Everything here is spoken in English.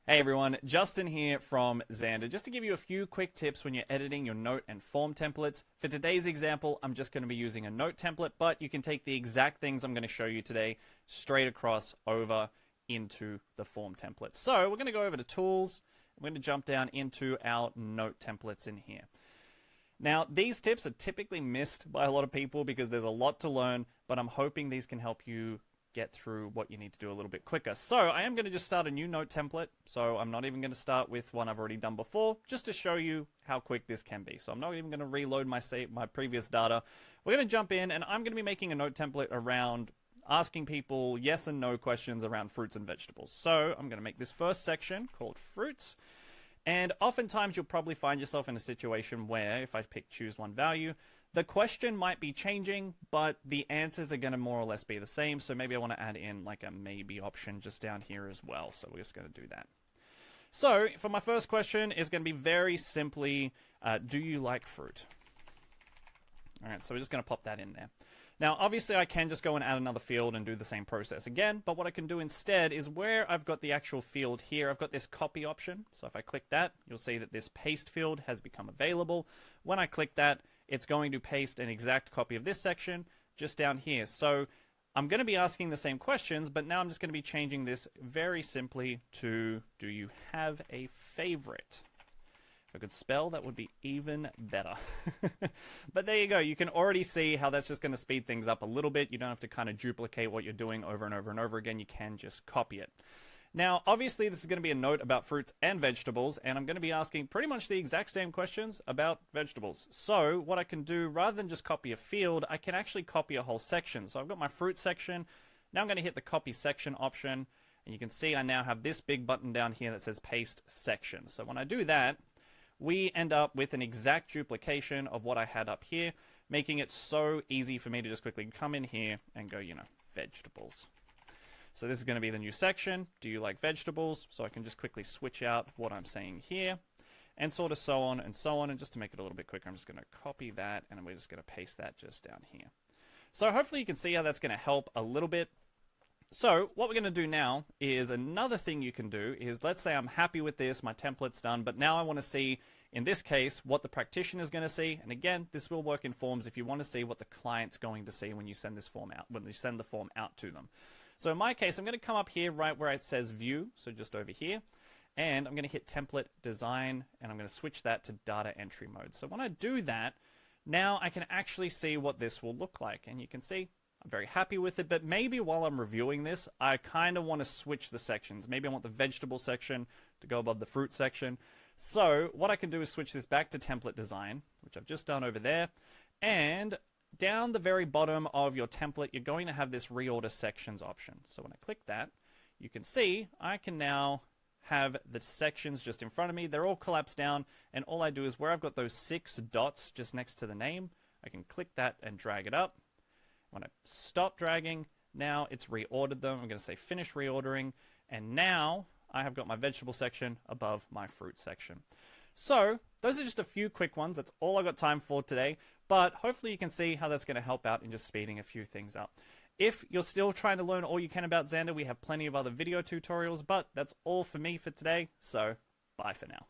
Hey everyone, Justin here from Zanda. Just to give you a few quick tips when you're editing your note and form templates. For today's example, I'm just going to be using a note template, but you can take the exact things I'm going to show you today straight across over into the form template. So we're going to go over to Tools. We're going to jump down into our note templates in here. Now, these tips are typically missed by a lot of people because there's a lot to learn, but I'm hoping these can help you get through what you need to do a little bit quicker. So I am going to just start a new note template. So I'm not even going to start with one I've already done before, just to show you how quick this can be. So I'm not even going to reload my previous data. We're going to jump in and I'm going to be making a note template around asking people yes and no questions around fruits and vegetables. So I'm going to make this first section called fruits. And oftentimes you'll probably find yourself in a situation where if I choose one value, the question might be changing, but the answers are going to more or less be the same. So maybe I want to add in like a maybe option just down here as well. So we're just going to do that. So for my first question is going to be very simply, do you like fruit? All right, so we're just going to pop that in there. Now, obviously, I can just go and add another field and do the same process again, but what I can do instead is where I've got the actual field here, I've got this copy option. So if I click that, you'll see that this paste field has become available. When I click that, it's going to paste an exact copy of this section just down here. So I'm going to be asking the same questions, but now I'm just going to be changing this very simply to, do you have a favorite? If I could spell, that would be even better. But there you go. You can already see how that's just going to speed things up a little bit. You don't have to kind of duplicate what you're doing over and over and over again. You can just copy it. Now, obviously, this is going to be a note about fruits and vegetables, and I'm going to be asking pretty much the exact same questions about vegetables. So what I can do, rather than just copy a field, I can actually copy a whole section. So I've got my fruit section. Now I'm going to hit the copy section option, and you can see I now have this big button down here that says paste section. So when I do that, we end up with an exact duplication of what I had up here, making it so easy for me to just quickly come in here and go, vegetables. So this is going to be the new section. Do you like vegetables? So I can just quickly switch out what I'm saying here and sort of so on and so on. And just to make it a little bit quicker, I'm just going to copy that and we're just going to paste that just down here. So hopefully you can see how that's going to help a little bit. So what we're going to do now is another thing you can do is, let's say I'm happy with this, my template's done, but now I want to see, in this case, what the practitioner is going to see. And again, this will work in forms if you want to see what the client's going to see when you send this form out, when you send the form out to them. So in my case, I'm going to come up here right where it says view, so just over here, and I'm going to hit template design, and I'm going to switch that to data entry mode. So when I do that, now I can actually see what this will look like, and you can see I'm very happy with it, but maybe while I'm reviewing this, I kind of want to switch the sections. Maybe I want the vegetable section to go above the fruit section. So what I can do is switch this back to template design, which I've just done over there, and down the very bottom of your template, you're going to have this reorder sections option. So when I click that, you can see I can now have the sections just in front of me. They're all collapsed down, and all I do is where I've got those 6 dots just next to the name, I can click that and drag it up. When I stop dragging, now it's reordered them. I'm going to say finish reordering, and now I have got my vegetable section above my fruit section. So those are just a few quick ones. That's all I got time for today, but hopefully you can see how that's going to help out in just speeding a few things up. If you're still trying to learn all you can about Zanda, we have plenty of other video tutorials, but that's all for me for today, so bye for now.